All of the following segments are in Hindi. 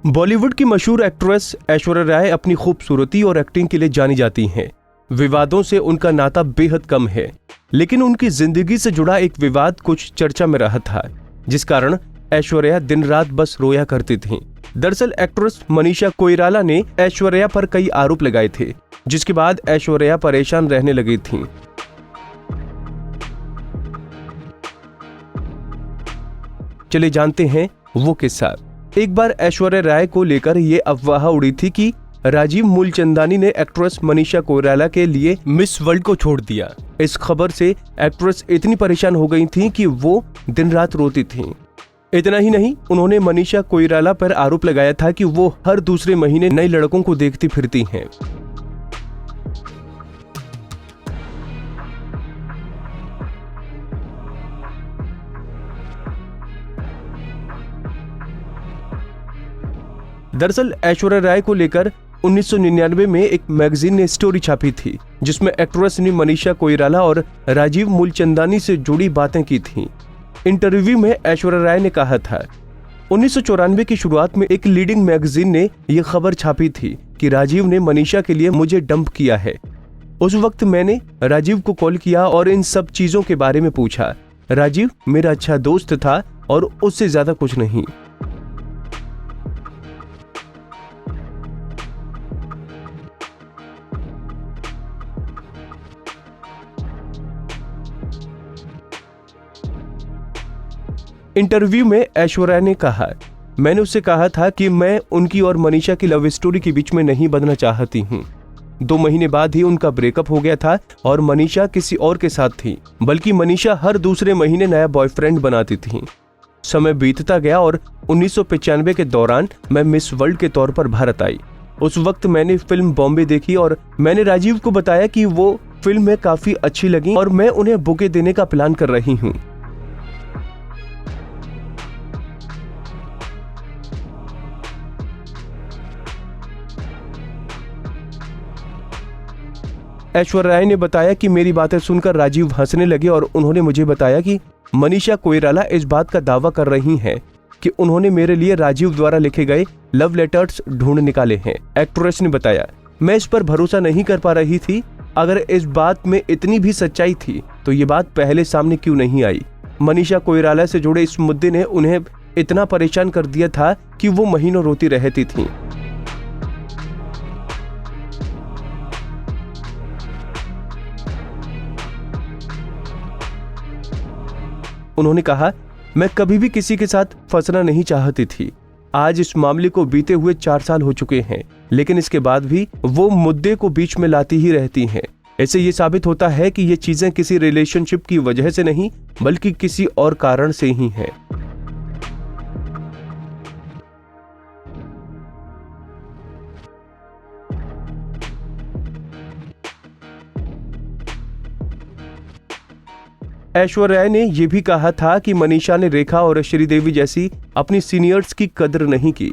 बॉलीवुड की मशहूर एक्ट्रेस ऐश्वर्या राय अपनी खूबसूरती और एक्टिंग के लिए जानी जाती हैं। विवादों से उनका नाता बेहद कम है, लेकिन उनकी जिंदगी से जुड़ा एक विवाद कुछ चर्चा में रहा था, जिस कारण ऐश्वर्या दिन रात बस रोया करती थीं। दरअसल एक्ट्रेस मनीषा कोइराला ने ऐश्वर्या पर कई आरोप लगाए थे, जिसके बाद ऐश्वर्या परेशान रहने लगी थीं। चले जानते हैं वो किस्सा। एक बार ऐश्वर्या राय को लेकर ये अफवाह उड़ी थी कि राजीव मूलचंदानी ने एक्ट्रेस मनीषा कोइराला के लिए मिस वर्ल्ड को छोड़ दिया। इस खबर से एक्ट्रेस इतनी परेशान हो गई थीं कि वो दिन रात रोती थीं। इतना ही नहीं, उन्होंने मनीषा कोइराला पर आरोप लगाया था कि वो हर दूसरे महीने नए लड़कों को देखती फिरती हैं। दरअसल ऐश्वर्या राय को लेकर 1999 में एक मैगजीन ने स्टोरी छापी थी, जिसमें एक्ट्रेस ने मनीषा कोइराला और राजीव मूलचंदानी से जुड़ी बातें की थीं। इंटरव्यू में ऐश्वर्या राय ने कहा था, 1994 की शुरुआत में एक लीडिंग मैगजीन ने यह खबर छापी थी कि राजीव ने मनीषा के लिए मुझे डंप किया है। उस वक्त मैंने राजीव को कॉल किया और इन सब चीजों के बारे में पूछा। राजीव मेरा अच्छा दोस्त था और उससे ज्यादा कुछ नहीं। इंटरव्यू में ऐश्वर्या ने कहा, मैंने उससे कहा था कि मैं उनकी और मनीषा की लव स्टोरी के बीच में नहीं बदलना चाहती हूँ। 2 महीने बाद ही उनका ब्रेकअप हो गया था और मनीषा किसी और के साथ थी, बल्कि मनीषा हर दूसरे महीने नया बॉयफ्रेंड बनाती थी। समय बीतता गया और 1995 के दौरान मैं मिस वर्ल्ड के तौर पर भारत आई। उस वक्त मैंने फिल्म बॉम्बे देखी और मैंने राजीव को बताया कि वो फिल्म में काफी अच्छी लगी और मैं उन्हें बुके देने का प्लान कर रही हूँ। ऐश्वर्या राय ने बताया कि मेरी बातें सुनकर राजीव हंसने लगे और उन्होंने मुझे बताया कि मनीषा कोइराला इस बात का दावा कर रही हैं कि उन्होंने मेरे लिए राजीव द्वारा लिखे गए लव लेटर्स ढूंढ निकाले हैं। एक्ट्रेस ने बताया, मैं इस पर भरोसा नहीं कर पा रही थी। अगर इस बात में इतनी भी सच्चाई थी तो ये बात पहले सामने क्यों नहीं आई। मनीषा कोइराला से जुड़े इस मुद्दे ने उन्हें इतना परेशान कर दिया था कि वो महीनों रोती रहती थी। उन्होंने कहा, मैं कभी भी किसी के साथ फंसना नहीं चाहती थी। आज इस मामले को बीते हुए 4 साल हो चुके हैं, लेकिन इसके बाद भी वो मुद्दे को बीच में लाती ही रहती हैं। इससे ये साबित होता है कि ये चीजें किसी रिलेशनशिप की वजह से नहीं, बल्कि किसी और कारण से ही हैं। ऐश्वर्या राय ने यह भी कहा था कि मनीषा ने रेखा और श्रीदेवी जैसी अपनी सीनियर्स की कदर नहीं की,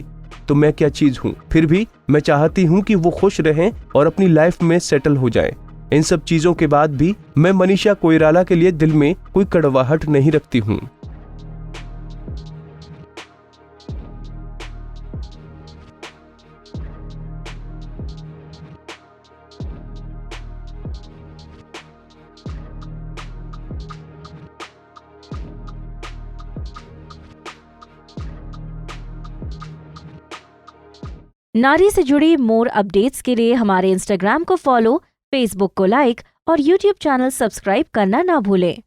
तो मैं क्या चीज हूँ। फिर भी मैं चाहती हूँ कि वो खुश रहें और अपनी लाइफ में सेटल हो जाएं। इन सब चीजों के बाद भी मैं मनीषा कोइराला के लिए दिल में कोई कड़वाहट नहीं रखती हूँ। नारी से जुड़ी मोर अपडेट्स के लिए हमारे इंस्टाग्राम को फॉलो, फेसबुक को लाइक और यूट्यूब चैनल सब्सक्राइब करना ना भूलें।